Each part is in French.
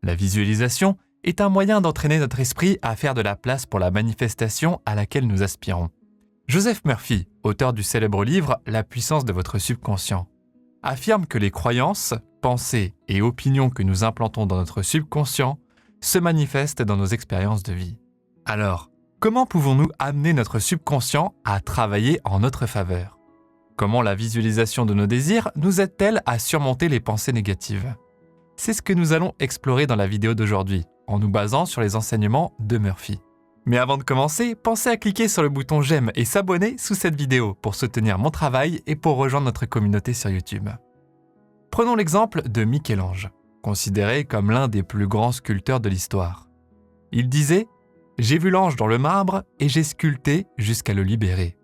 La visualisation est un moyen d'entraîner notre esprit à faire de la place pour la manifestation à laquelle nous aspirons. Joseph Murphy, auteur du célèbre livre « La puissance de votre subconscient », affirme que les croyances, pensées et opinions que nous implantons dans notre subconscient se manifestent dans nos expériences de vie. Alors, comment pouvons-nous amener notre subconscient à travailler en notre faveur ? Comment la visualisation de nos désirs nous aide-t-elle à surmonter les pensées négatives ? C'est ce que nous allons explorer dans la vidéo d'aujourd'hui, en nous basant sur les enseignements de Murphy. Mais avant de commencer, pensez à cliquer sur le bouton j'aime et s'abonner sous cette vidéo pour soutenir mon travail et pour rejoindre notre communauté sur YouTube. Prenons l'exemple de Michel-Ange, considéré comme l'un des plus grands sculpteurs de l'histoire. Il disait « J'ai vu l'ange dans le marbre et j'ai sculpté jusqu'à le libérer ».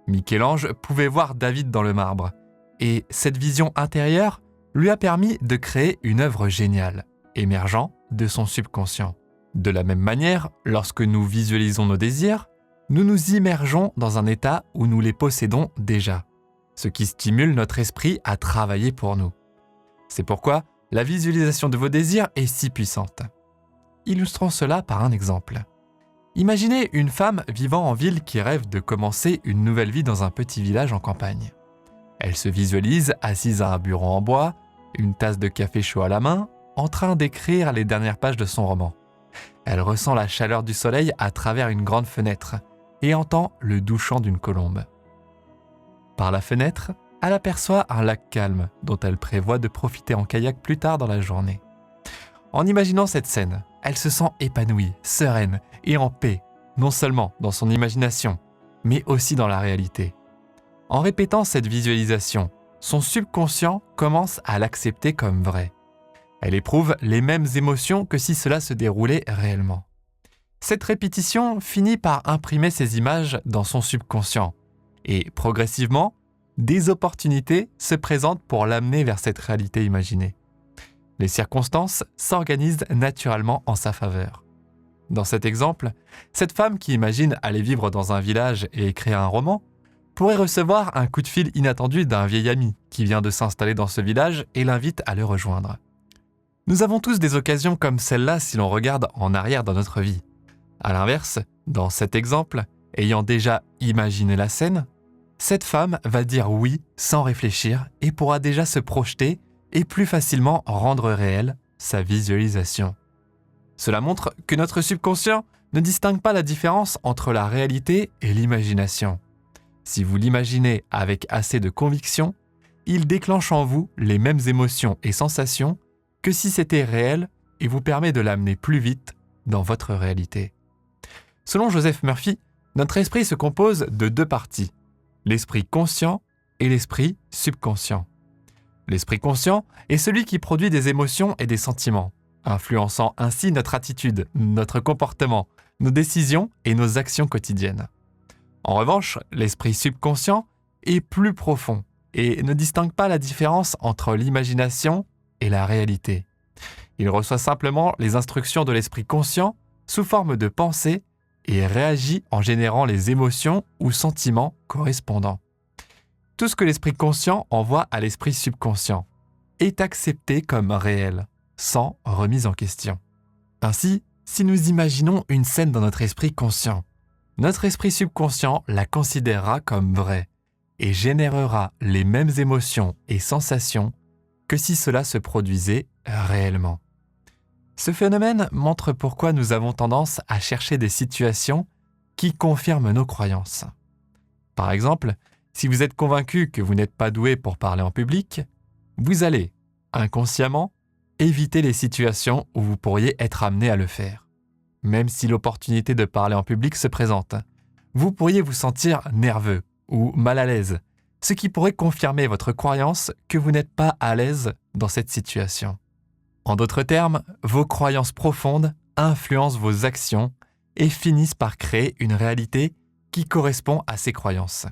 Michel-Ange pouvait voir David dans le marbre, et cette vision intérieure lui a permis de créer une œuvre géniale, émergeant de son subconscient. De la même manière, lorsque nous visualisons nos désirs, nous nous immergeons dans un état où nous les possédons déjà, ce qui stimule notre esprit à travailler pour nous. C'est pourquoi la visualisation de vos désirs est si puissante. Illustrons cela par un exemple. Imaginez une femme vivant en ville qui rêve de commencer une nouvelle vie dans un petit village en campagne. Elle se visualise assise à un bureau en bois, une tasse de café chaud à la main, en train d'écrire les dernières pages de son roman. Elle ressent la chaleur du soleil à travers une grande fenêtre et entend le doux chant d'une colombe. Par la fenêtre, elle aperçoit un lac calme dont elle prévoit de profiter en kayak plus tard dans la journée. En imaginant cette scène, elle se sent épanouie, sereine et en paix, non seulement dans son imagination, mais aussi dans la réalité. En répétant cette visualisation, son subconscient commence à l'accepter comme vrai. Elle éprouve les mêmes émotions que si cela se déroulait réellement. Cette répétition finit par imprimer ces images dans son subconscient et, progressivement, des opportunités se présentent pour l'amener vers cette réalité imaginée. Les circonstances s'organisent naturellement en sa faveur. Dans cet exemple, cette femme qui imagine aller vivre dans un village et écrire un roman pourrait recevoir un coup de fil inattendu d'un vieil ami qui vient de s'installer dans ce village et l'invite à le rejoindre. Nous avons tous des occasions comme celle-là si l'on regarde en arrière dans notre vie. À l'inverse, dans cet exemple, ayant déjà imaginé la scène, cette femme va dire oui sans réfléchir et pourra déjà se projeter et plus facilement rendre réelle sa visualisation. Cela montre que notre subconscient ne distingue pas la différence entre la réalité et l'imagination. Si vous l'imaginez avec assez de conviction, il déclenche en vous les mêmes émotions et sensations que si c'était réel et vous permet de l'amener plus vite dans votre réalité. Selon Joseph Murphy, notre esprit se compose de deux parties, l'esprit conscient et l'esprit subconscient. L'esprit conscient est celui qui produit des émotions et des sentiments, influençant ainsi notre attitude, notre comportement, nos décisions et nos actions quotidiennes. En revanche, l'esprit subconscient est plus profond et ne distingue pas la différence entre l'imagination et la réalité. Il reçoit simplement les instructions de l'esprit conscient sous forme de pensée et réagit en générant les émotions ou sentiments correspondants. Tout ce que l'esprit conscient envoie à l'esprit subconscient est accepté comme réel, sans remise en question. Ainsi, si nous imaginons une scène dans notre esprit conscient, notre esprit subconscient la considérera comme vraie et générera les mêmes émotions et sensations que si cela se produisait réellement. Ce phénomène montre pourquoi nous avons tendance à chercher des situations qui confirment nos croyances. Par exemple, si vous êtes convaincu que vous n'êtes pas doué pour parler en public, vous allez, inconsciemment, éviter les situations où vous pourriez être amené à le faire. Même si l'opportunité de parler en public se présente, vous pourriez vous sentir nerveux ou mal à l'aise, ce qui pourrait confirmer votre croyance que vous n'êtes pas à l'aise dans cette situation. En d'autres termes, vos croyances profondes influencent vos actions et finissent par créer une réalité qui correspond à ces croyances,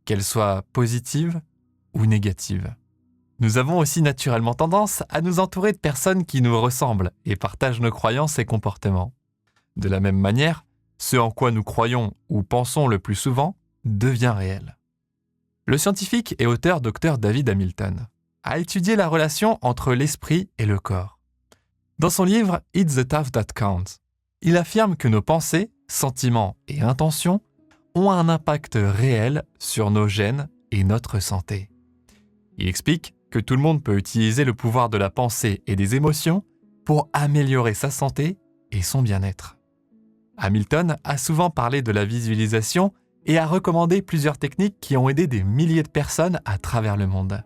qu'elles soient positives ou négatives. Nous avons aussi naturellement tendance à nous entourer de personnes qui nous ressemblent et partagent nos croyances et comportements. De la même manière, ce en quoi nous croyons ou pensons le plus souvent devient réel. Le scientifique et auteur Dr David Hamilton a étudié la relation entre l'esprit et le corps. Dans son livre « It's the Thought That Counts », il affirme que nos pensées, sentiments et intentions ont un impact réel sur nos gènes et notre santé. Il explique que tout le monde peut utiliser le pouvoir de la pensée et des émotions pour améliorer sa santé et son bien-être. Hamilton a souvent parlé de la visualisation et a recommandé plusieurs techniques qui ont aidé des milliers de personnes à travers le monde.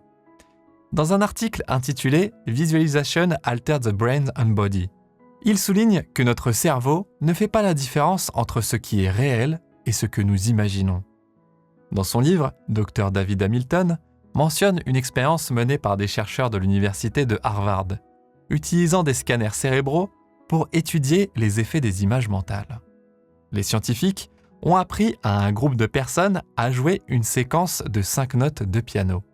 Dans un article intitulé « Visualization Alters the Brain and Body », il souligne que notre cerveau ne fait pas la différence entre ce qui est réel et ce que nous imaginons. Dans son livre, Dr David Hamilton mentionne une expérience menée par des chercheurs de l'université de Harvard, utilisant des scanners cérébraux pour étudier les effets des images mentales. Les scientifiques ont appris à un groupe de personnes à jouer une séquence de 5 notes de piano,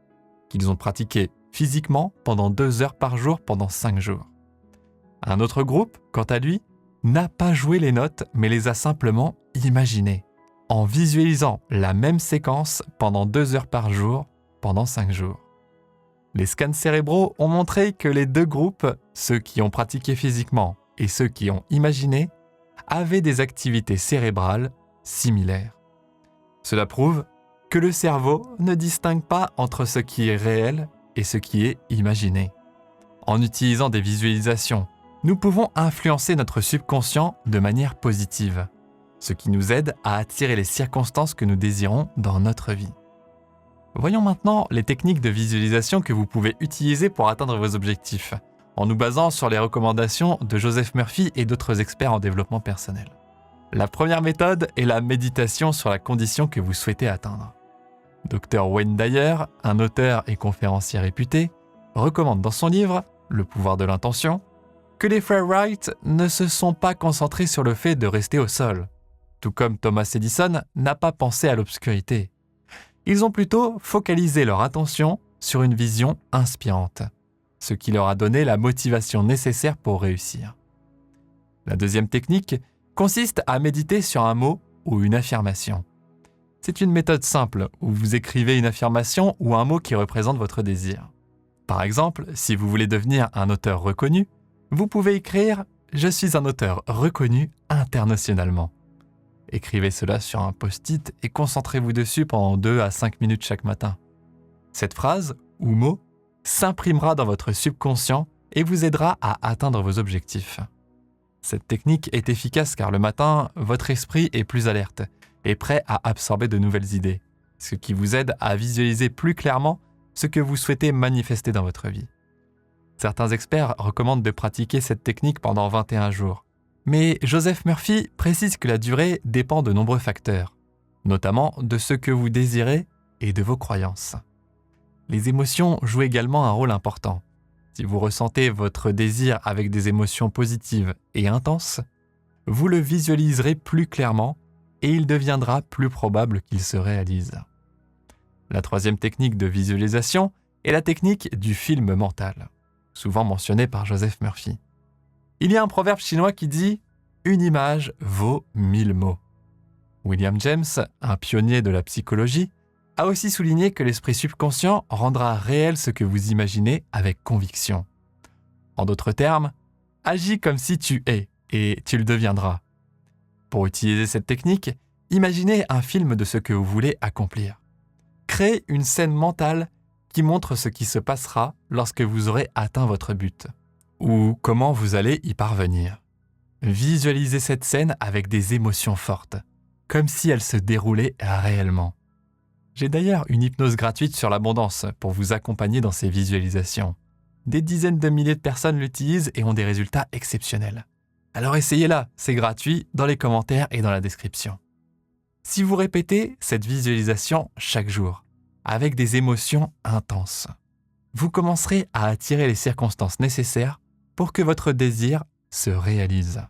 qu'ils ont pratiqué physiquement pendant 2 heures par jour pendant 5 jours. Un autre groupe, quant à lui, n'a pas joué les notes mais les a simplement imaginées, en visualisant la même séquence pendant 2 heures par jour pendant 5 jours. Les scans cérébraux ont montré que les deux groupes, ceux qui ont pratiqué physiquement et ceux qui ont imaginé, avaient des activités cérébrales similaires. Cela prouve que le cerveau ne distingue pas entre ce qui est réel et ce qui est imaginé. En utilisant des visualisations, nous pouvons influencer notre subconscient de manière positive, ce qui nous aide à attirer les circonstances que nous désirons dans notre vie. Voyons maintenant les techniques de visualisation que vous pouvez utiliser pour atteindre vos objectifs, en nous basant sur les recommandations de Joseph Murphy et d'autres experts en développement personnel. La première méthode est la méditation sur la condition que vous souhaitez atteindre. Dr Wayne Dyer, un auteur et conférencier réputé, recommande dans son livre « Le pouvoir de l'intention » que les frères Wright ne se sont pas concentrés sur le fait de rester au sol, tout comme Thomas Edison n'a pas pensé à l'obscurité. Ils ont plutôt focalisé leur attention sur une vision inspirante, ce qui leur a donné la motivation nécessaire pour réussir. La deuxième technique consiste à méditer sur un mot ou une affirmation. C'est une méthode simple où vous écrivez une affirmation ou un mot qui représente votre désir. Par exemple, si vous voulez devenir un auteur reconnu, vous pouvez écrire « Je suis un auteur reconnu internationalement ». Écrivez cela sur un post-it et concentrez-vous dessus pendant 2 à 5 minutes chaque matin. Cette phrase ou mot s'imprimera dans votre subconscient et vous aidera à atteindre vos objectifs. Cette technique est efficace car le matin, votre esprit est plus alerte et prêt à absorber de nouvelles idées, ce qui vous aide à visualiser plus clairement ce que vous souhaitez manifester dans votre vie. Certains experts recommandent de pratiquer cette technique pendant 21 jours. Mais Joseph Murphy précise que la durée dépend de nombreux facteurs, notamment de ce que vous désirez et de vos croyances. Les émotions jouent également un rôle important. Si vous ressentez votre désir avec des émotions positives et intenses, vous le visualiserez plus clairement et il deviendra plus probable qu'il se réalise. La troisième technique de visualisation est la technique du film mental, souvent mentionnée par Joseph Murphy. Il y a un proverbe chinois qui dit « Une image vaut 1000 mots ». William James, un pionnier de la psychologie, a aussi souligné que l'esprit subconscient rendra réel ce que vous imaginez avec conviction. En d'autres termes, agis comme si tu es et tu le deviendras. Pour utiliser cette technique, imaginez un film de ce que vous voulez accomplir. Créez une scène mentale qui montre ce qui se passera lorsque vous aurez atteint votre but, ou comment vous allez y parvenir. Visualisez cette scène avec des émotions fortes, comme si elle se déroulait réellement. J'ai d'ailleurs une hypnose gratuite sur l'abondance pour vous accompagner dans ces visualisations. Des dizaines de milliers de personnes l'utilisent et ont des résultats exceptionnels. Alors essayez-la, c'est gratuit, dans les commentaires et dans la description. Si vous répétez cette visualisation chaque jour, avec des émotions intenses, vous commencerez à attirer les circonstances nécessaires pour que votre désir se réalise.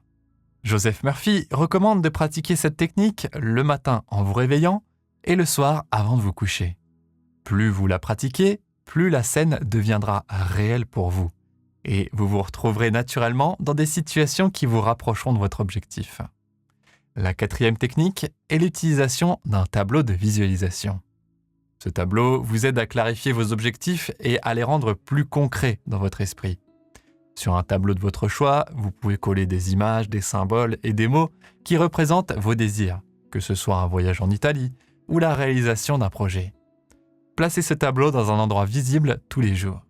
Joseph Murphy recommande de pratiquer cette technique le matin en vous réveillant et le soir avant de vous coucher. Plus vous la pratiquez, plus la scène deviendra réelle pour vous et vous vous retrouverez naturellement dans des situations qui vous rapprocheront de votre objectif. La quatrième technique est l'utilisation d'un tableau de visualisation. Ce tableau vous aide à clarifier vos objectifs et à les rendre plus concrets dans votre esprit. Sur un tableau de votre choix, vous pouvez coller des images, des symboles et des mots qui représentent vos désirs, que ce soit un voyage en Italie ou la réalisation d'un projet. Placez ce tableau dans un endroit visible tous les jours.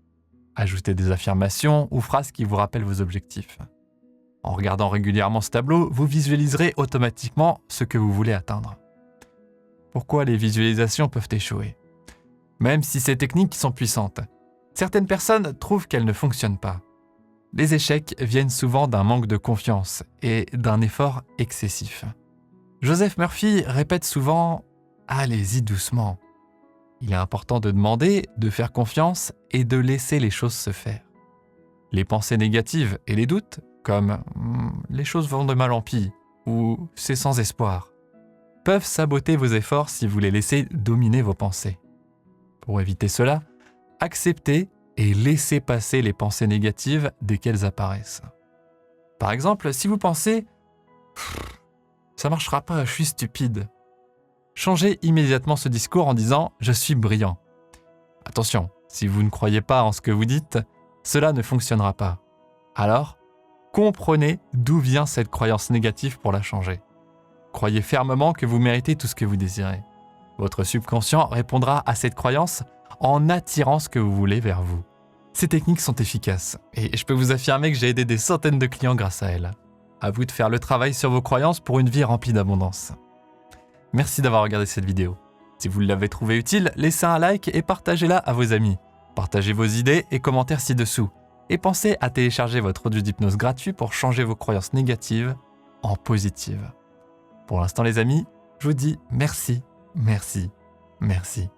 Ajoutez des affirmations ou phrases qui vous rappellent vos objectifs. En regardant régulièrement ce tableau, vous visualiserez automatiquement ce que vous voulez atteindre. Pourquoi les visualisations peuvent échouer? Même si ces techniques sont puissantes, certaines personnes trouvent qu'elles ne fonctionnent pas. Les échecs viennent souvent d'un manque de confiance et d'un effort excessif. Joseph Murphy répète souvent « Allez-y doucement ». Il est important de demander, de faire confiance et de laisser les choses se faire. Les pensées négatives et les doutes, comme « les choses vont de mal en pis » ou « c'est sans espoir », peuvent saboter vos efforts si vous les laissez dominer vos pensées. Pour éviter cela, acceptez et laissez passer les pensées négatives dès qu'elles apparaissent. Par exemple, si vous pensez « ça marchera pas, je suis stupide », changez immédiatement ce discours en disant « je suis brillant ». Attention, si vous ne croyez pas en ce que vous dites, cela ne fonctionnera pas. Alors, comprenez d'où vient cette croyance négative pour la changer. Croyez fermement que vous méritez tout ce que vous désirez. Votre subconscient répondra à cette croyance en attirant ce que vous voulez vers vous. Ces techniques sont efficaces et je peux vous affirmer que j'ai aidé des centaines de clients grâce à elles. À vous de faire le travail sur vos croyances pour une vie remplie d'abondance. Merci d'avoir regardé cette vidéo. Si vous l'avez trouvée utile, laissez un like et partagez-la à vos amis. Partagez vos idées et commentaires ci-dessous. Et pensez à télécharger votre audio d'hypnose gratuit pour changer vos croyances négatives en positives. Pour l'instant les amis, je vous dis merci, merci, merci.